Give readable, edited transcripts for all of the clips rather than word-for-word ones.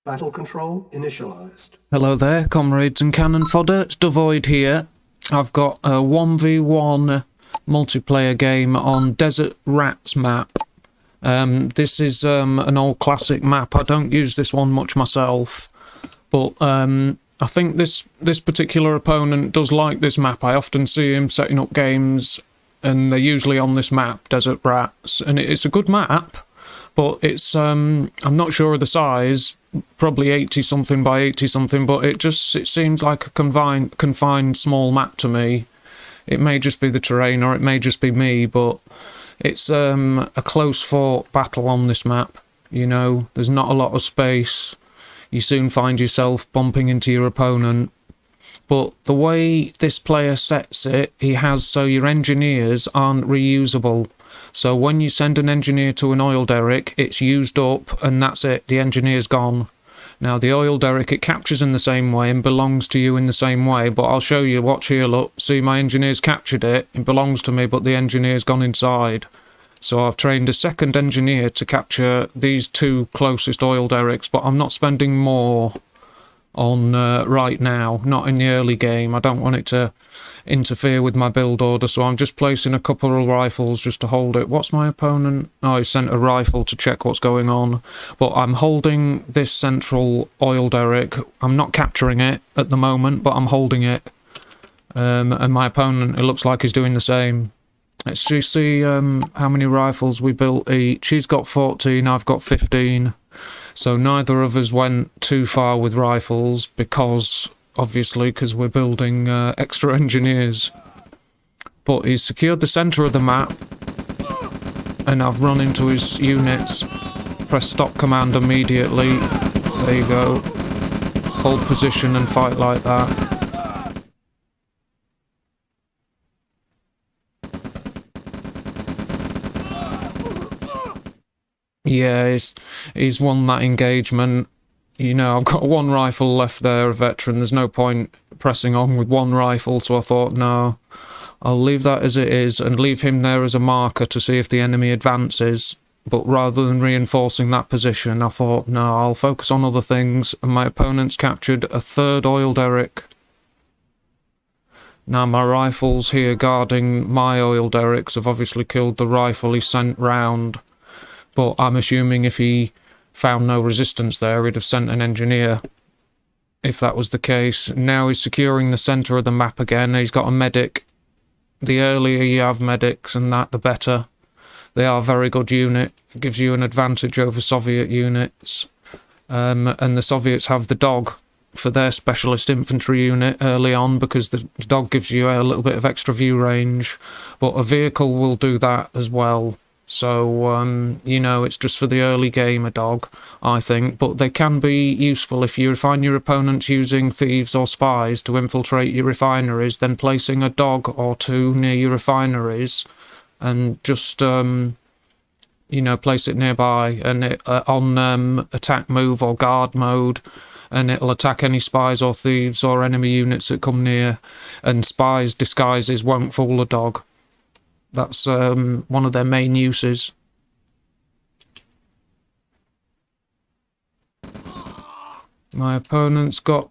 Battle control initialized. Hello there, comrades and cannon fodder. It's Dvoid here. I've got a 1v1 multiplayer game on Desert Rats map. This is an old classic map. I don't use this one much myself, but I think this particular opponent does like this map. I often see him setting up games, and they're usually on this map, Desert Rats, and it's a good map, but it's I'm not sure of the size. Probably 80 something by 80 something, but it seems like a confined small map to me. It may just be the terrain, or it may just be me, but it's a close fought battle on this map. You know, there's not a lot of space. You soon find yourself bumping into your opponent. But the way this player sets it, he has so your engineers aren't reusable. So when you send an engineer to an oil derrick, it's used up and that's it, the engineer's gone. Now the oil derrick, it captures in the same way and belongs to you in the same way, but I'll show you, watch here, look, see my engineer's captured it, it belongs to me, but the engineer's gone inside. So I've trained a second engineer to capture these two closest oil derricks, but I'm not spending more on right now, not in the early game. I don't want it to interfere with my build order, so I'm just placing a couple of rifles just to hold it. What's my opponent? Oh, he sent a rifle to check what's going on, but I'm holding this central oil derrick. I'm not capturing it at the moment, but I'm holding it, and my opponent, it looks like he's doing the same. Let's just see how many rifles we built each. He's got 14, I've got 15. So neither of us went too far with rifles because we're building extra engineers. But he's secured the centre of the map, and I've run into his units. Press stop command immediately. There you go. Hold position and fight like that. Yeah, he's won that engagement. You know, I've got one rifle left there, a veteran. There's no point pressing on with one rifle, so I thought, no, I'll leave that as it is and leave him there as a marker to see if the enemy advances. But rather than reinforcing that position, I thought, no, I'll focus on other things, and my opponent's captured a third oil derrick. Now my rifles here guarding my oil derricks have obviously killed the rifle he sent round. But I'm assuming if he found no resistance there, he'd have sent an engineer, if that was the case. Now he's securing the centre of the map again. He's got a medic. The earlier you have medics and that, the better. They are a very good unit. It gives you an advantage over Soviet units. And the Soviets have the dog for their specialist infantry unit early on, because the dog gives you a little bit of extra view range. But a vehicle will do that as well. So, you know, it's just for the early game, a dog, I think. But they can be useful if you find your opponents using thieves or spies to infiltrate your refineries, then placing a dog or two near your refineries and just, you know, place it nearby and it on attack move or guard mode, and it'll attack any spies or thieves or enemy units that come near. And spies' disguises won't fool a dog. That's one of their main uses. My opponent's got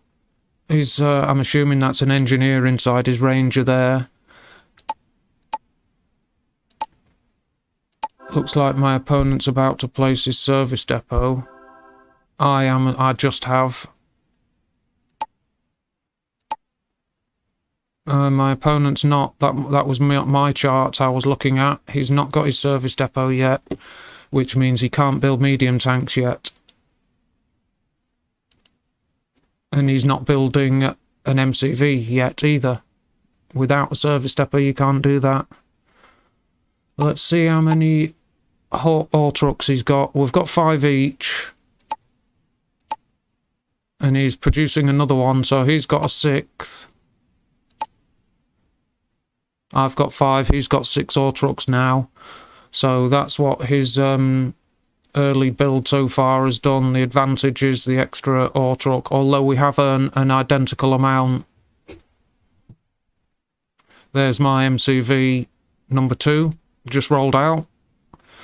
his, I'm assuming that's an engineer inside his ranger there. Looks like my opponent's about to place his service depot. I just have. My opponent's not. That was my chart I was looking at. He's not got his service depot yet, which means he can't build medium tanks yet. And he's not building an MCV yet either. Without a service depot you can't do that. Let's see how many ore trucks he's got. We've got 5 each. And he's producing another one, so he's got a 6th. I've got 5, he's got 6 ore trucks now. So that's what his early build so far has done. The advantage is the extra ore truck, although we have an identical amount. There's my MCV number 2, just rolled out.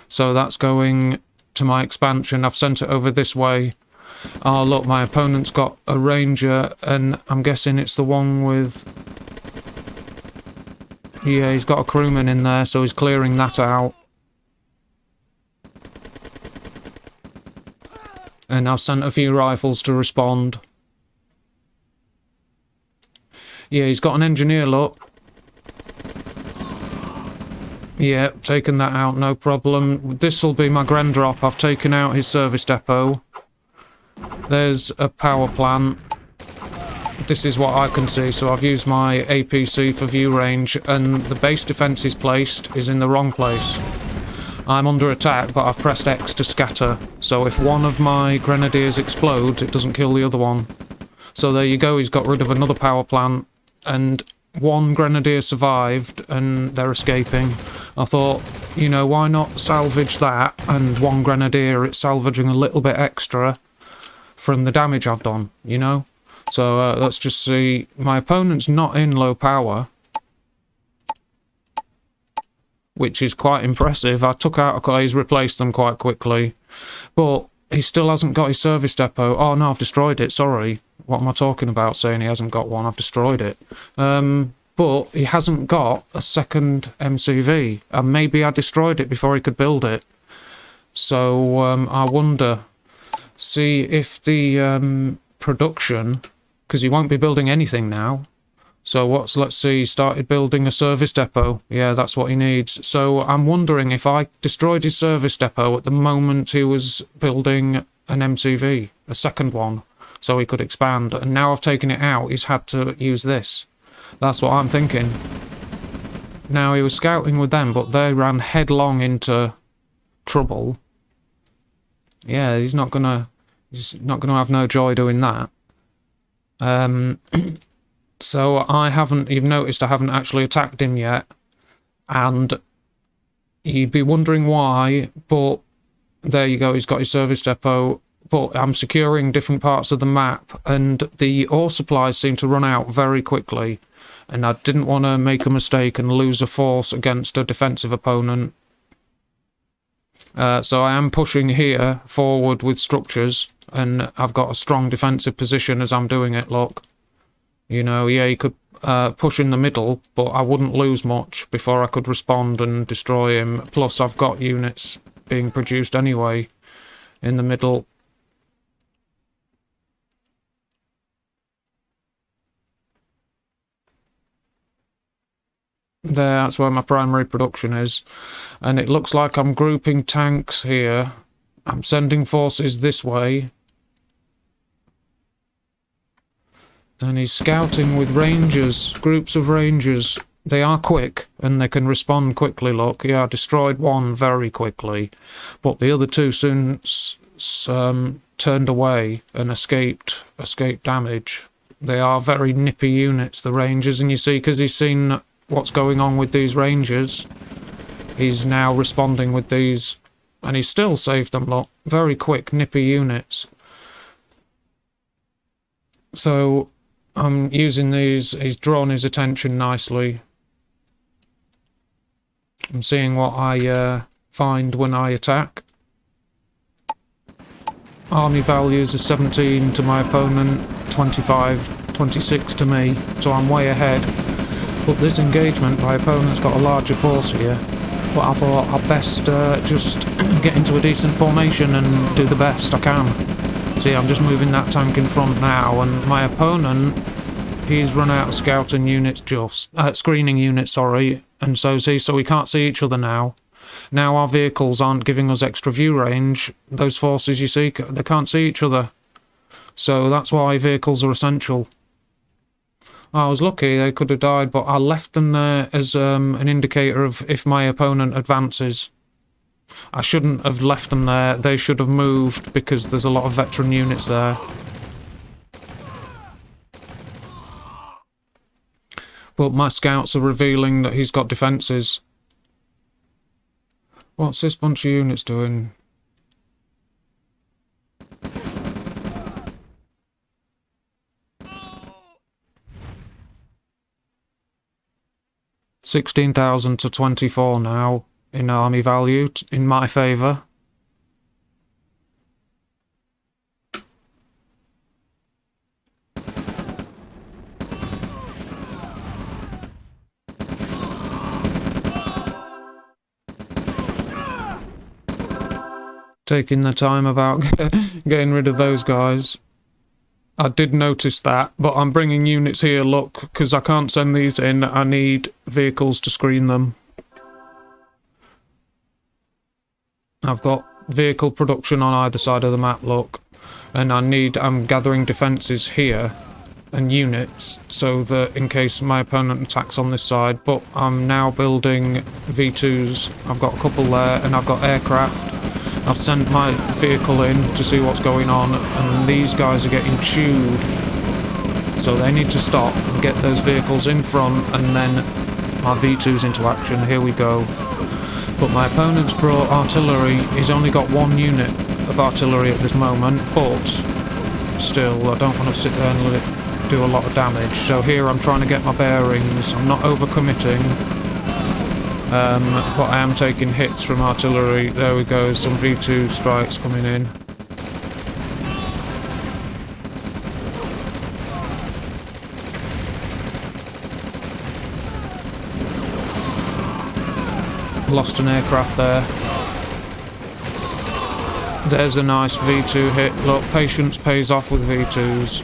So that's going to my expansion. I've sent it over this way. Oh, look, my opponent's got a ranger, and I'm guessing it's the one with... Yeah, he's got a crewman in there, so he's clearing that out. And I've sent a few rifles to respond. Yeah, he's got an engineer, look. Yeah, taken that out, no problem. This'll be my grand drop. I've taken out his service depot. There's a power plant. This is what I can see, so I've used my APC for view range, and the base defense is placed is in the wrong place. I'm under attack, but I've pressed X to scatter, so if one of my grenadiers explodes, it doesn't kill the other one. So there you go, he's got rid of another power plant, and one grenadier survived, and they're escaping. I thought, you know, why not salvage that, and one grenadier, it's salvaging a little bit extra from the damage I've done, you know? So let's just see, my opponent's not in low power, which is quite impressive. I took out, he's replaced them quite quickly, but he still hasn't got his service depot. Oh no, I've destroyed it, sorry. What am I talking about saying he hasn't got one? I've destroyed it. But he hasn't got a second MCV, and maybe I destroyed it before he could build it. So I wonder, see if the production, because he won't be building anything now. So let's see, he started building a service depot. Yeah, that's what he needs. So I'm wondering if I destroyed his service depot at the moment he was building an MCV, a second one, so he could expand. And now I've taken it out, he's had to use this. That's what I'm thinking. Now, he was scouting with them, but they ran headlong into trouble. Yeah, he's not gonna have no joy doing that. So you've noticed I haven't actually attacked him yet, and you'd be wondering why, but there you go, he's got his service depot, but I'm securing different parts of the map, and the ore supplies seem to run out very quickly, and I didn't want to make a mistake and lose a force against a defensive opponent. So I am pushing here forward with structures, and I've got a strong defensive position as I'm doing it, look. You know, yeah, he could push in the middle, but I wouldn't lose much before I could respond and destroy him. Plus, I've got units being produced anyway in the middle. There, that's where my primary production is. And it looks like I'm grouping tanks here. I'm sending forces this way. And he's scouting with rangers, groups of rangers. They are quick, and they can respond quickly, look. Yeah, I destroyed one very quickly. But the other two soon turned away and escaped damage. They are very nippy units, the rangers, and you see, because he's seen what's going on with these rangers, he's now responding with these, and he's still saved them, look. Very quick, nippy units. So I'm using these, he's drawn his attention nicely. I'm seeing what I find when I attack. Army values are 17 to my opponent, 25, 26 to me, so I'm way ahead. But this engagement, my opponent's got a larger force here. But I thought I'd best just get into a decent formation and do the best I can. See, I'm just moving that tank in front now, and my opponent, he's run out of scouting units screening units, sorry, and so we can't see each other now. Now our vehicles aren't giving us extra view range. Those forces, you see, they can't see each other. So that's why vehicles are essential. I was lucky, they could have died, but I left them there as an indicator of if my opponent advances. I shouldn't have left them there, they should have moved, because there's a lot of veteran units there. But my scouts are revealing that he's got defences. What's this bunch of units doing? $16,000 to 24 now in army value in my favour. taking the time about getting rid of those guys. I did notice that, but I'm bringing units here, look, because I can't send these in. I need vehicles to screen them. I've got vehicle production on either side of the map, look. And I'm gathering defences here and units so that in case my opponent attacks on this side. But I'm now building V2s. I've got a couple there, and I've got aircraft. I've sent my vehicle in to see what's going on, and these guys are getting chewed. So they need to stop and get those vehicles in front, and then my V2's into action. Here we go. But my opponent's brought artillery. He's only got one unit of artillery at this moment, but still, I don't want to sit there and let it do a lot of damage. So here I'm trying to get my bearings. I'm not overcommitting. But I am taking hits from artillery. There we go, some V2 strikes coming in. Lost an aircraft there. There's a nice V2 hit. Look, patience pays off with V2s.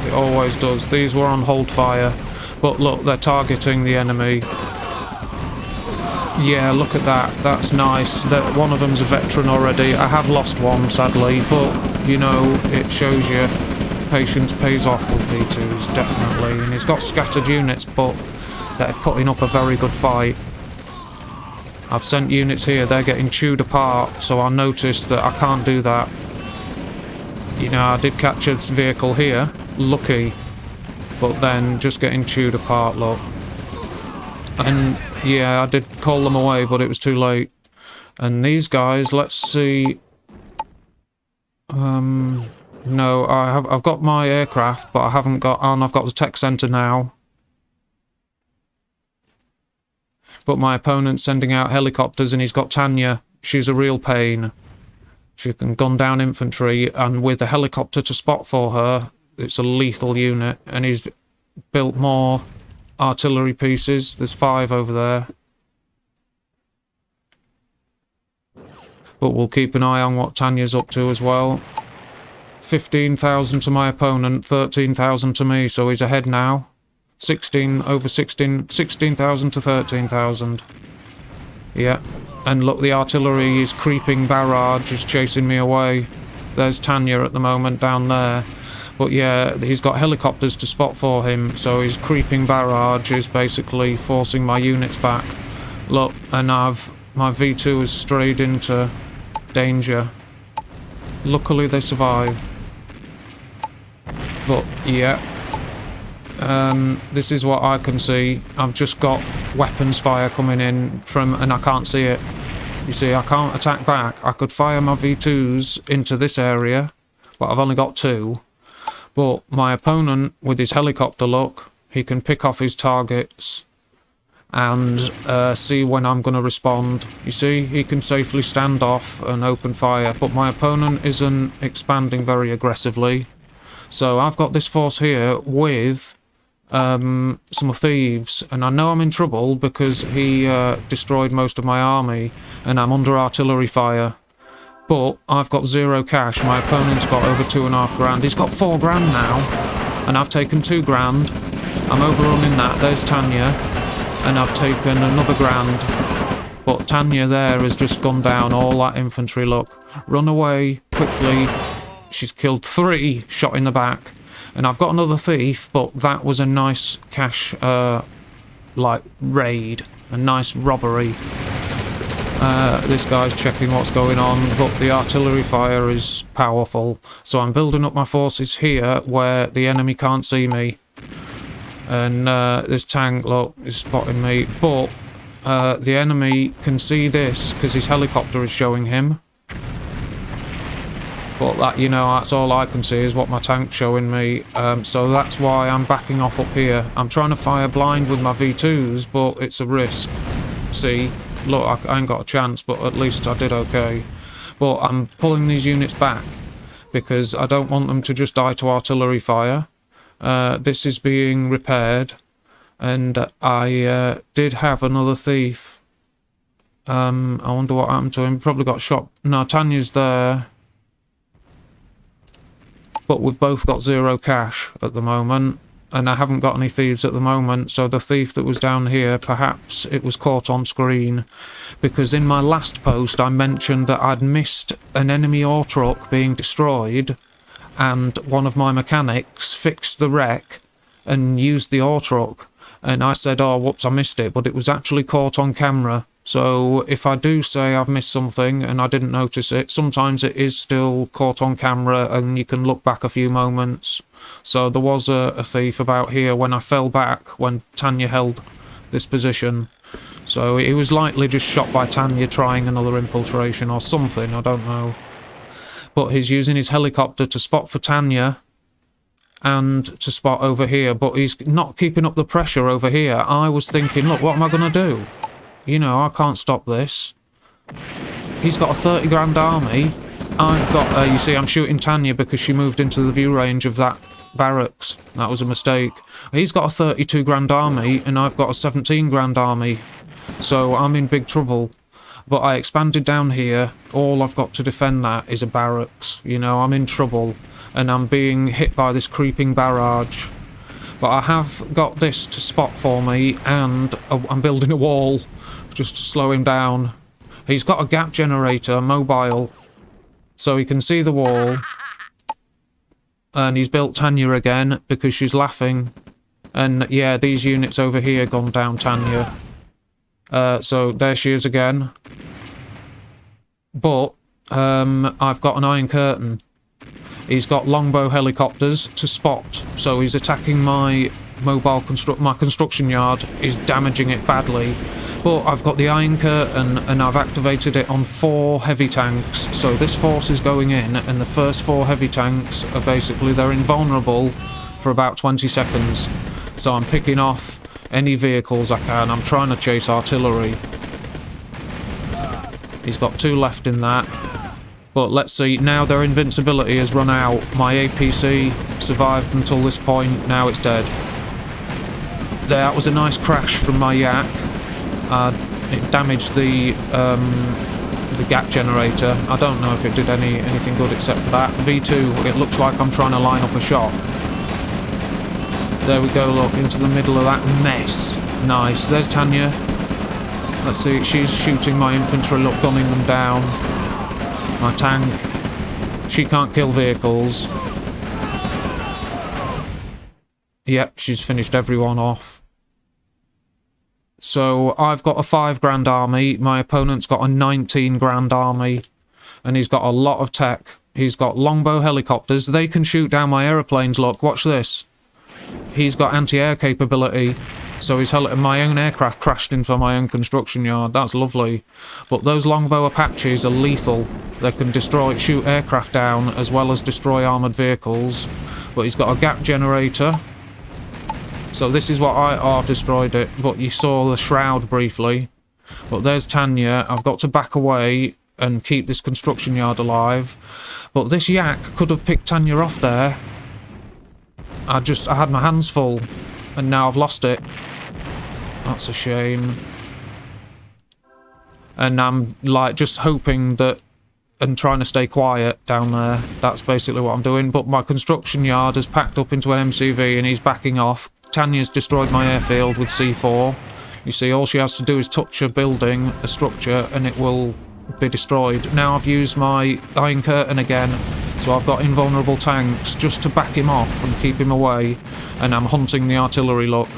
It always does. These were on hold fire. But look, they're targeting the enemy. Yeah, look at that. That's nice. One of them's a veteran already. I have lost one, sadly, but, you know, it shows you patience pays off with V2s, definitely. And he's got scattered units, but they're putting up a very good fight. I've sent units here. They're getting chewed apart, so I noticed that I can't do that. You know, I did catch this vehicle here. Lucky. But then just getting chewed apart, look. And yeah, I did call them away, but it was too late. And these guys, let's see. No, I've got my aircraft, but I haven't got. And I've got the tech center now. But my opponent's sending out helicopters, and he's got Tanya. She's a real pain. She can gun down infantry, and with a helicopter to spot for her, it's a lethal unit. And he's built more artillery pieces. There's 5 over there. But we'll keep an eye on what Tanya's up to as well. 15,000 to my opponent, 13,000 to me, so he's ahead now. 16,000 to 13,000. Yeah. And look, the artillery is creeping barrage, is chasing me away. There's Tanya at the moment down there. But yeah, he's got helicopters to spot for him, so his creeping barrage is basically forcing my units back. Look, and my V2 has strayed into danger. Luckily they survived. But yeah, this is what I can see. I've just got weapons fire coming in from, and I can't see it. You see, I can't attack back. I could fire my V2s into this area, but I've only got 2. But my opponent, with his helicopter, look, he can pick off his targets and see when I'm going to respond. You see, he can safely stand off and open fire, but my opponent isn't expanding very aggressively. So I've got this force here with some thieves, and I know I'm in trouble because he destroyed most of my army, and I'm under artillery fire. But I've got 0 cash. My opponent's got over 2.5 grand. He's got 4 grand now, and I've taken 2 grand. I'm overrunning that. There's Tanya, and I've taken another grand. But Tanya there has just gone down. All that infantry, look. Run away quickly. She's killed 3, shot in the back. And I've got another thief, but that was a nice cash, like, raid. A nice robbery. This guy's checking what's going on, but the artillery fire is powerful. So I'm building up my forces here where the enemy can't see me. And this tank, look, is spotting me. But the enemy can see this because his helicopter is showing him. But that, you know, that's all I can see is what my tank's showing me. So that's why I'm backing off up here. I'm trying to fire blind with my V2s, but it's a risk. See? Look, I ain't got a chance, but at least I did okay. But I'm pulling these units back because I don't want them to just die to artillery fire. This is being repaired, and I did have another thief. I wonder what happened to him. Probably got shot. No, Tanya's there. But we've both got 0 cash at the moment. And I haven't got any thieves at the moment. So the thief that was down here, perhaps it was caught on screen. Because in my last post, I mentioned that I'd missed an enemy ore truck being destroyed. And one of my mechanics fixed the wreck and used the ore truck. And I said, oh, whoops, I missed it. But it was actually caught on camera. So if I do say I've missed something and I didn't notice it, sometimes it is still caught on camera and you can look back a few moments. So there was a thief about here when I fell back, when Tanya held this position. So he was likely just shot by Tanya trying another infiltration or something, I don't know. But he's using his helicopter to spot for Tanya and to spot over here, but he's not keeping up the pressure over here. I was thinking, look, what am I going to do? You know, I can't stop this. He's got a 30 grand army. I've got, you see, I'm shooting Tanya because she moved into the view range of that barracks. That was a mistake. He's got a 32 grand army and I've got a 17 grand army. So I'm in big trouble. But I expanded down here. All I've got to defend that is a barracks. You know, I'm in trouble. And I'm being hit by this creeping barrage. But I have got this to spot for me, and I'm building a wall just to slow him down. He's got a gap generator, mobile, so he can see the wall. And he's built Tanya again, because she's laughing. And yeah, these units over here gone down Tanya. So there she is again. But I've got an iron curtain. He's got longbow helicopters to spot, so he's attacking my my construction yard. He's damaging it badly. But I've got the iron curtain and I've activated it on 4 heavy tanks. So this force is going in, and the first 4 heavy tanks are basically, they're invulnerable for about 20 seconds. So I'm picking off any vehicles I can. I'm trying to chase artillery. He's got 2 left in that. But let's see, now their invincibility has run out. My APC survived until this point, now it's dead. That was a nice crash from my yak. It damaged the gap generator. I don't know if it did anything good except for that. V2, it looks like I'm trying to line up a shot. There we go, look, into the middle of that mess. Nice, there's Tanya. Let's see, she's shooting my infantry, look, gunning them down. My tank. She can't kill vehicles. Yep, she's finished everyone off. So I've got a 5 grand army. My opponent's got a 19 grand army. And he's got a lot of tech. He's got longbow helicopters. They can shoot down my aeroplanes, look. Watch this. He's got anti-air capability. So my own aircraft crashed into my own construction yard. That's lovely. But those Longbow Apaches are lethal. They can shoot aircraft down as well as destroy armoured vehicles. But he's got a gap generator. So this is what I've destroyed it. But you saw the shroud briefly. But there's Tanya. I've got to back away and keep this construction yard alive. But this yak could have picked Tanya off there. I had my hands full. And now I've lost it. That's a shame. And I'm like just hoping that and trying to stay quiet down there. That's basically what I'm doing. But my construction yard has packed up into an MCV and he's backing off. Tanya's destroyed my airfield with C4. You see, all she has to do is touch a building, a structure, and it will be destroyed. Now I've used my iron curtain again, so I've got invulnerable tanks just to back him off and keep him away, and I'm hunting the artillery, look,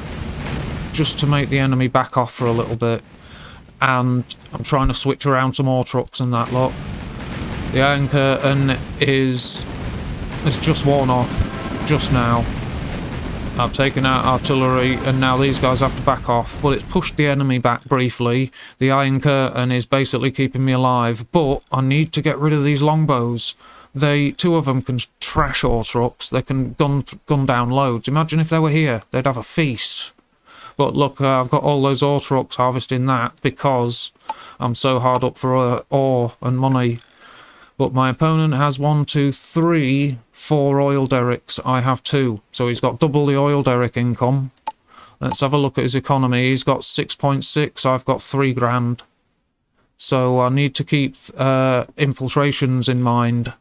just to make the enemy back off for a little bit. And I'm trying to switch around some more trucks and that, look. The iron curtain has just worn off, just now. I've taken out artillery, and now these guys have to back off. But it's pushed the enemy back briefly. The iron curtain is basically keeping me alive. But I need to get rid of these longbows. Two of them can trash ore trucks. They can gun down loads. Imagine if they were here. They'd have a feast. But look, I've got all those ore trucks harvesting that because I'm so hard up for ore and money. But my opponent has 1, 2, 3, 4 oil derricks. I have 2. So he's got double the oil derrick income. Let's have a look at his economy. He's got 6.6. I've got 3 grand. so I need to keep infiltrations in mind.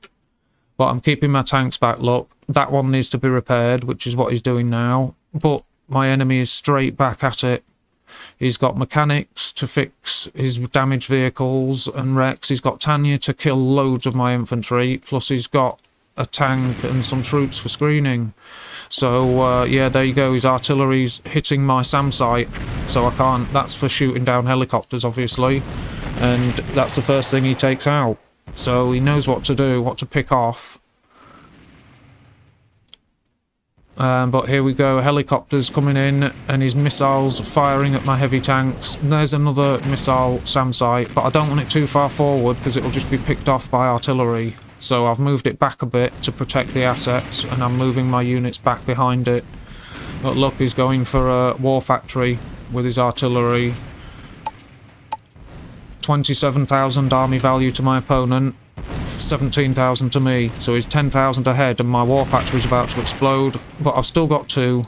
But I'm keeping my tanks back. Look, that one needs to be repaired, which is what he's doing now. But my enemy is straight back at it. He's got mechanics to fix his damaged vehicles and wrecks. He's got Tanya to kill loads of my infantry. Plus he's got a tank and some troops for screening. So, yeah, there you go. His artillery's hitting my SAM site. So I can't... That's for shooting down helicopters, obviously. And that's the first thing he takes out. So he knows what to do, what to pick off. But here we go, helicopters coming in, and his missiles firing at my heavy tanks. And there's another missile SAM site, but I don't want it too far forward because it'll just be picked off by artillery. So I've moved it back a bit to protect the assets, and I'm moving my units back behind it. But look, he's going for a war factory with his artillery. 27,000 army value to my opponent, 17,000 to me, so he's 10,000 ahead, and my war factory is about to explode, but I've still got 2.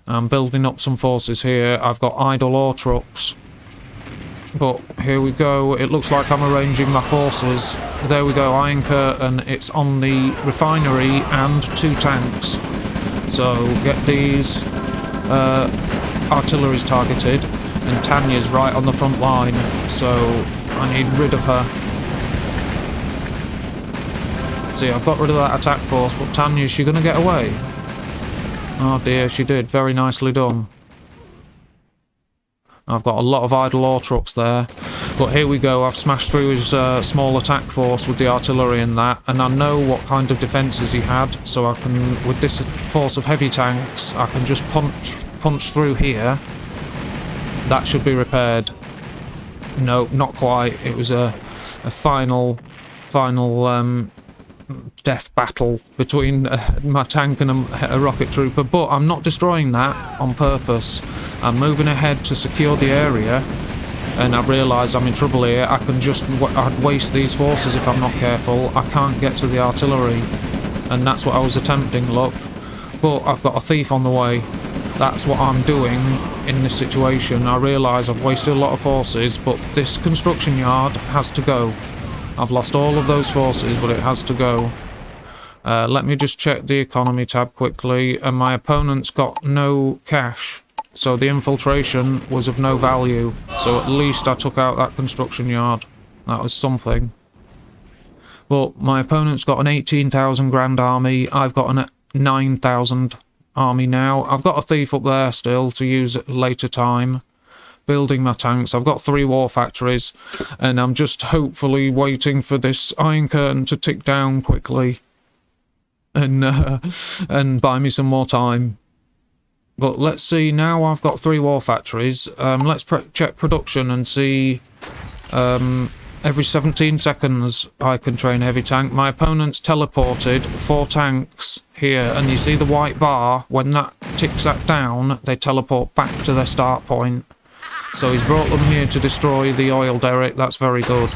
I'm building up some forces here. I've got idle ore trucks, but here we go. It looks like I'm arranging my forces. There we go, Iron Curtain. It's on the refinery and 2 tanks. So get these artilleries targeted. And Tanya's right on the front line, so I need rid of her. See, I've got rid of that attack force, but Tanya's she gonna get away? Oh dear, she did. Very nicely done. I've got a lot of idle ore trucks there. But here we go, I've smashed through his small attack force with the artillery and that, and I know what kind of defences he had, so I can, with this force of heavy tanks, I can just punch through here. That should be repaired. No, not quite. It was a final death battle between my tank and a rocket trooper, but I'm not destroying that on purpose. I'm moving ahead to secure the area, and I realise I'm in trouble here. I can just I'd waste these forces if I'm not careful. I can't get to the artillery, and that's what I was attempting, look. But I've got a thief on the way. That's what I'm doing in this situation. I realise I've wasted a lot of forces, but this construction yard has to go. I've lost all of those forces, but it has to go. Let me just check the economy tab quickly, and my opponent's got no cash, so the infiltration was of no value. So at least I took out that construction yard. That was something. But my opponent's got an 18,000 grand army. I've got a 9,000 army now. I've got a thief up there still to use at a later time. Building my tanks. I've got 3 war factories, and I'm just hopefully waiting for this Iron Curtain to tick down quickly and buy me some more time. But let's see, now I've got 3 war factories. Let's check production and see. Every 17 seconds I can train a heavy tank. My opponent's teleported 4 tanks here, and you see the white bar. When that ticks that down, they teleport back to their start point. So he's brought them here to destroy the oil derrick. That's very good.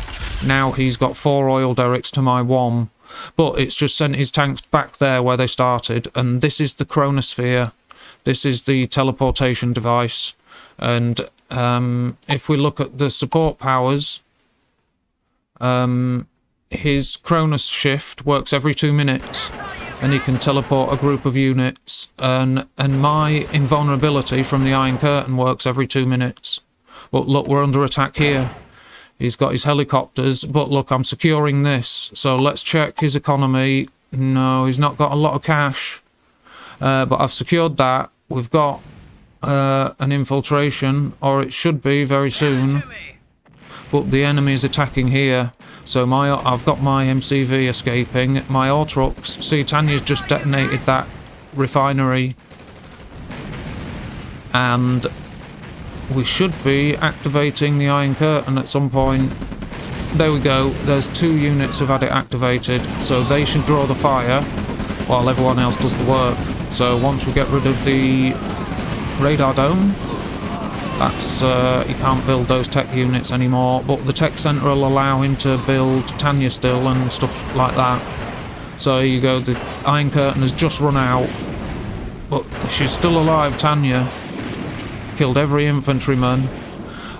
Now he's got 4 oil derricks to my 1, but it's just sent his tanks back there where they started. And this is the chronosphere. This is the teleportation device. And if we look at the support powers, his Cronus shift works every 2 minutes, and he can teleport a group of units, and my invulnerability from the Iron Curtain works every 2 minutes. But look, we're under attack here. He's got his helicopters, but look, I'm securing this. So let's check his economy. No, he's not got a lot of cash, but I've secured that. We've got an infiltration, or it should be very soon. But the enemy is attacking here, so I've got my MCV escaping. My ore trucks, see, Tanya's just detonated that refinery, and we should be activating the Iron Curtain at some point. There we go, there's 2 units have had it activated, so they should draw the fire while everyone else does the work. So once we get rid of the radar dome, that's, he can't build those tech units anymore, but the tech centre will allow him to build Tanya still and stuff like that. So here you go, the Iron Curtain has just run out, but she's still alive, Tanya. Killed every infantryman.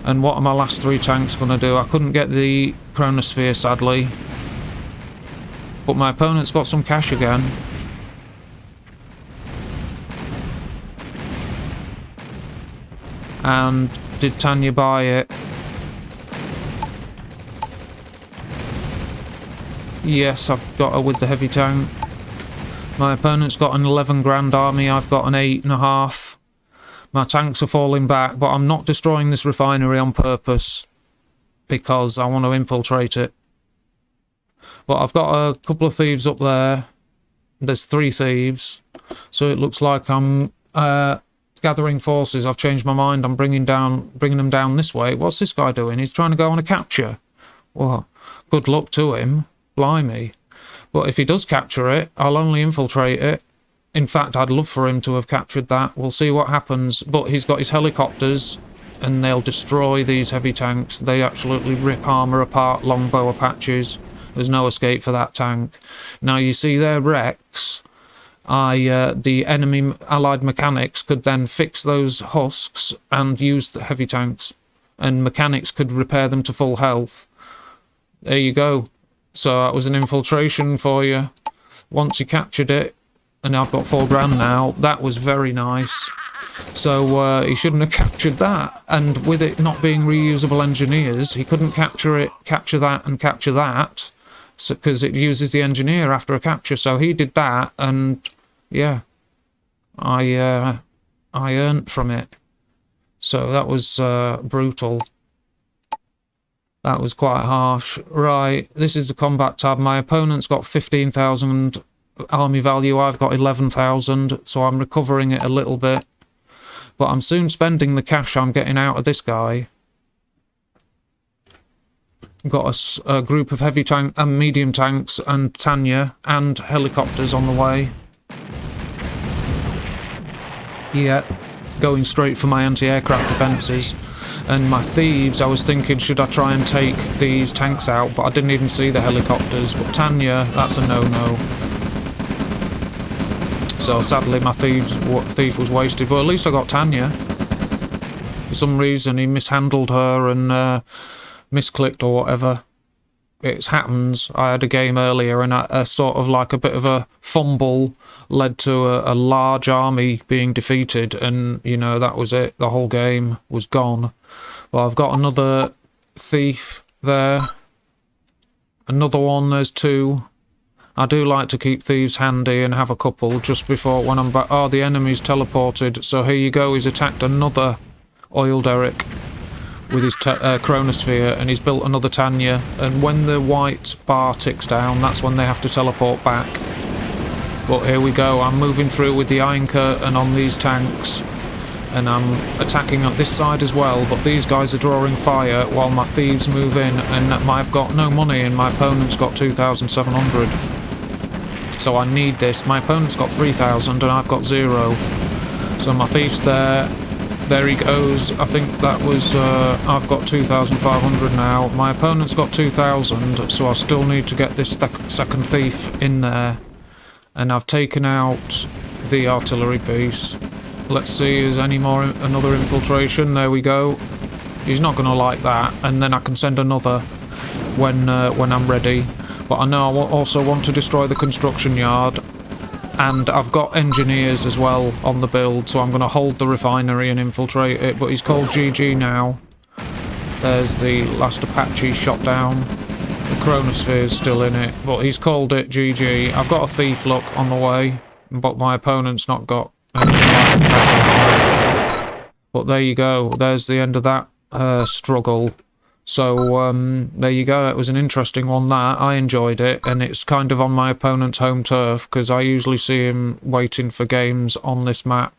And what are my last 3 tanks going to do? I couldn't get the Chronosphere, sadly. But my opponent's got some cash again. And did Tanya buy it? Yes, I've got her with the heavy tank. My opponent's got an 11 grand army, I've got an 8.5. My tanks are falling back, but I'm not destroying this refinery on purpose because I want to infiltrate it. But I've got a couple of thieves up there. There's 3 thieves, so it looks like I'm gathering forces. I've changed my mind. I'm bringing them down this way. What's this guy doing? He's trying to go on a capture. Well, good luck to him. Blimey. But if he does capture it, I'll only infiltrate it. In fact, I'd love for him to have captured that. We'll see what happens. But he's got his helicopters, and they'll destroy these heavy tanks. They absolutely rip armour apart, Longbow Apaches. There's no escape for that tank. Now, you see their wrecks. The enemy allied mechanics could then fix those husks and use the heavy tanks. And mechanics could repair them to full health. There you go. So that was an infiltration for you. Once you captured it, and I've got 4 grand now, that was very nice. So he shouldn't have captured that. And with it not being reusable engineers, he couldn't capture it, capture that, and capture that, because it uses the engineer after a capture. So he did that, and yeah, I earned from it. So that was brutal. That was quite harsh. Right, this is the combat tab. My opponent's got 15,000 army value. I've got 11,000, so I'm recovering it a little bit. But I'm soon spending the cash I'm getting out of this guy. Got a group of heavy tank and medium tanks and Tanya and helicopters on the way. Yeah, going straight for my anti-aircraft defences. And my thieves, I was thinking, should I try and take these tanks out? But I didn't even see the helicopters. But Tanya, that's a no-no. So sadly, my thief was wasted. But at least I got Tanya. For some reason, he mishandled her and misclicked or whatever. It happens. I had a game earlier and a sort of like a bit of a fumble led to a large army being defeated, and you know, that was it. The whole game was gone. Well, I've got another thief there. Another one, there's 2. I do like to keep thieves handy and have a couple just before when I'm back. Oh, the enemy's teleported. So here you go, he's attacked another oil derrick with his chronosphere, and he's built another Tanya, and when the white bar ticks down, that's when they have to teleport back. But here we go, I'm moving through with the iron curtain on these tanks, and I'm attacking up this side as well, but these guys are drawing fire while my thieves move in, and I've got no money and my opponent's got 2,700. So I need this. My opponent's got 3,000 and I've got 0. So my thief's there. There he goes. I think that was, I've got 2,500 now. My opponent's got 2,000, so I still need to get this second thief in there. And I've taken out the artillery piece. Let's see, is another infiltration? There we go. He's not going to like that, and then I can send another when I'm ready. But I know I also want to destroy the construction yard. And I've got engineers as well on the build, so I'm going to hold the refinery and infiltrate it. But he's called GG now. There's the last Apache shot down. The chronosphere's still in it, but he's called it GG. I've got a thief look on the way, but my opponent's not got anything like cash. But there you go. There's the end of that struggle. So there you go. It was an interesting one, that. I enjoyed it, and it's kind of on my opponent's home turf, because I usually see him waiting for games on this map,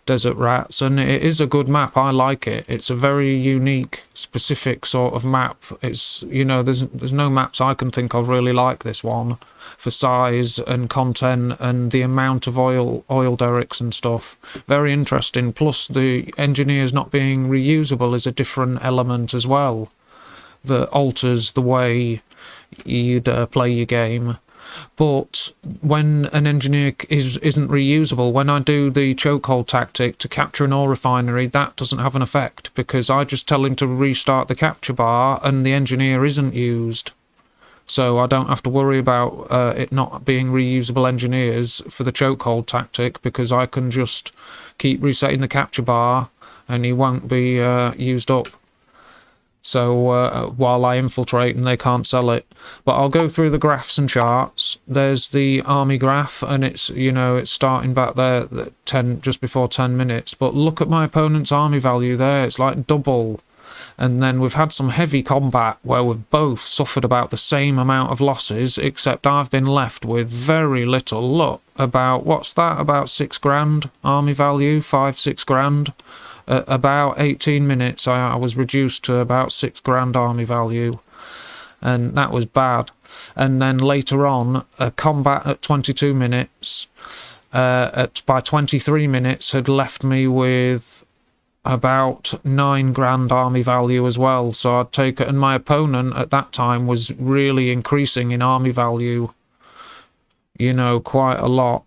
Desert Rats, and it is a good map. I like it. It's a very unique, specific sort of map. It's, you know, there's no maps I can think of really like this one, for size and content and the amount of oil derricks and stuff. Very interesting. Plus the engineers not being reusable is a different element as well, that alters the way you'd play your game. But when an engineer isn't reusable, when I do the chokehold tactic to capture an ore refinery, that doesn't have an effect, because I just tell him to restart the capture bar and the engineer isn't used. So I don't have to worry about it not being reusable engineers for the chokehold tactic, because I can just keep resetting the capture bar and he won't be used up. So while I infiltrate and they can't sell it. But I'll go through the graphs and charts. There's the army graph, and it's, you know, it's starting back there at just before 10 minutes. But look at my opponent's army value there. It's like double. And then we've had some heavy combat where we've both suffered about the same amount of losses, except I've been left with very little. Look, about, what's that? About 6 grand army value, 5-6 grand. About 18 minutes, I was reduced to about 6 grand army value, and that was bad. And then later on, a combat at 22 minutes, by 23 minutes, had left me with about 9 grand army value as well. So I'd take it, and my opponent at that time was really increasing in army value, you know, quite a lot.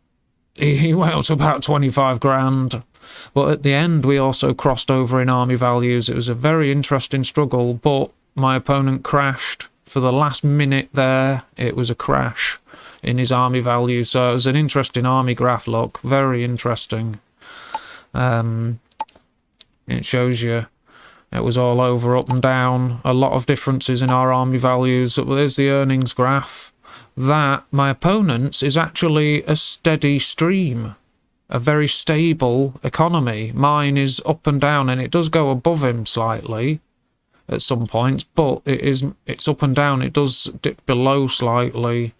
He went up to about 25 grand. But at the end, we also crossed over in army values. It was a very interesting struggle, but my opponent crashed for the last minute there. It was a crash in his army value. So it was an interesting army graph look. Very interesting. It shows you it was all over, up and down. A lot of differences in our army values. There's the earnings graph. That, my opponent's, is actually a steady stream. A very stable economy. Mine is up and down, and it does go above him slightly at some points, but it's up and down. It does dip below slightly,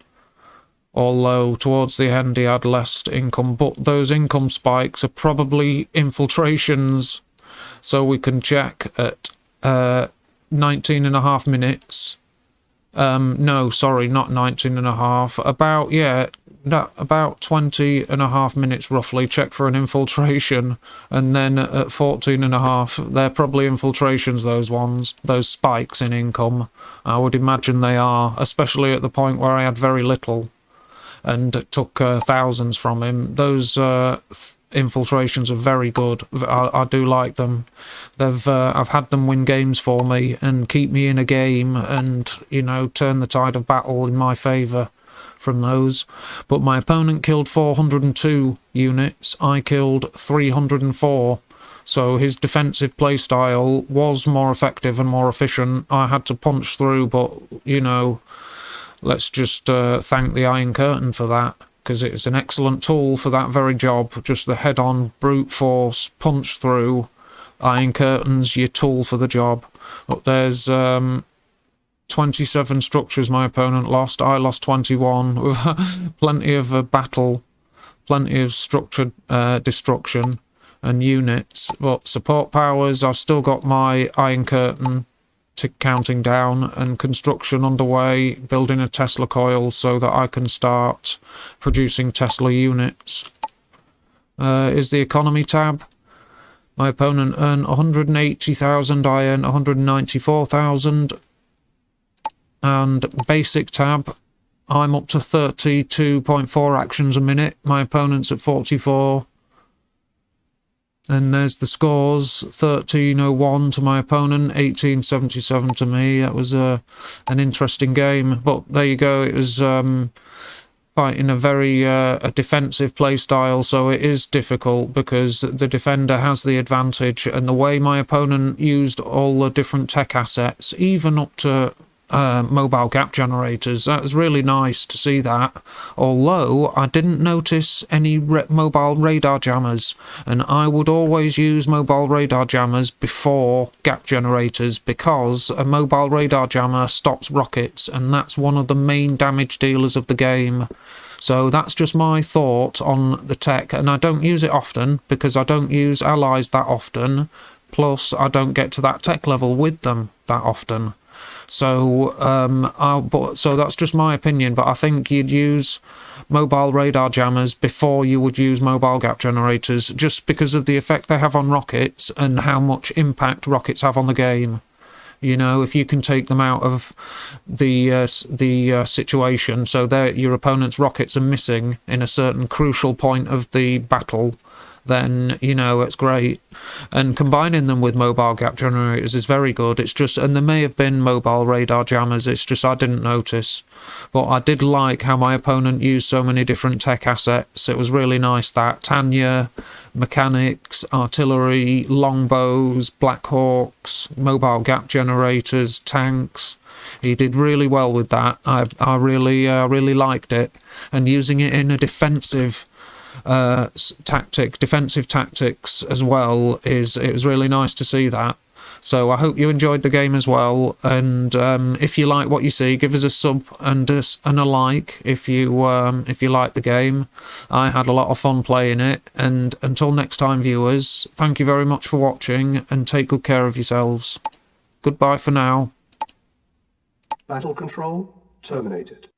although towards the end he had less income. But those income spikes are probably infiltrations, so we can check at 19.5 minutes. No, sorry, not 19.5. About, yeah, about 20.5 minutes roughly, check for an infiltration, and then at 14.5, they're probably infiltrations, those ones, those spikes in income. I would imagine they are, especially at the point where I had very little and took thousands from him. Those infiltrations are very good. I do like them. I've had them win games for me and keep me in a game, and, you know, turn the tide of battle in my favour from those. But my opponent killed 402 units. I killed 304. So his defensive playstyle was more effective and more efficient. I had to punch through, but, you know, let's just thank the Iron Curtain for that, because it's an excellent tool for that very job. Just the head-on brute force punch through. Iron Curtain's your tool for the job. But there's 27 structures my opponent lost. I lost 21 with plenty of battle, plenty of structured destruction and units. But support powers, I've still got my Iron Curtain counting down and construction underway, building a Tesla coil so that I can start producing Tesla units. Is the economy tab. My opponent earned 180,000, I earned 194,000. And basic tab, I'm up to 32.4 actions a minute. My opponent's at 44. And there's the scores, 1301 to my opponent, 1877 to me. That was an interesting game. But there you go, it was fighting a very a defensive play style, so it is difficult because the defender has the advantage. And the way my opponent used all the different tech assets, even up to mobile gap generators, that was really nice to see that. Although I didn't notice any mobile radar jammers, and I would always use mobile radar jammers before gap generators, because a mobile radar jammer stops rockets, and that's one of the main damage dealers of the game. So that's just my thought on the tech, and I don't use it often because I don't use allies that often, plus I don't get to that tech level with them that often. So, so that's just my opinion, but I think you'd use mobile radar jammers before you would use mobile gap generators, just because of the effect they have on rockets and how much impact rockets have on the game. You know, if you can take them out of the situation, so your opponent's rockets are missing in a certain crucial point of the battle, then, you know, it's great. And combining them with mobile gap generators is very good. It's just, and there may have been mobile radar jammers, it's just I didn't notice. But I did like how my opponent used so many different tech assets. It was really nice that. Tanya, mechanics, artillery, longbows, Blackhawks, mobile gap generators, tanks. He did really well with that. I really liked it. And using it in a defensive defensive tactics as well, it was really nice to see that. So I hope you enjoyed the game as well, and if you like what you see, give us a sub and a like if you like the game. I had a lot of fun playing it, and until next time, viewers, thank you very much for watching, and take good care of yourselves. Goodbye for now. Battle control terminated.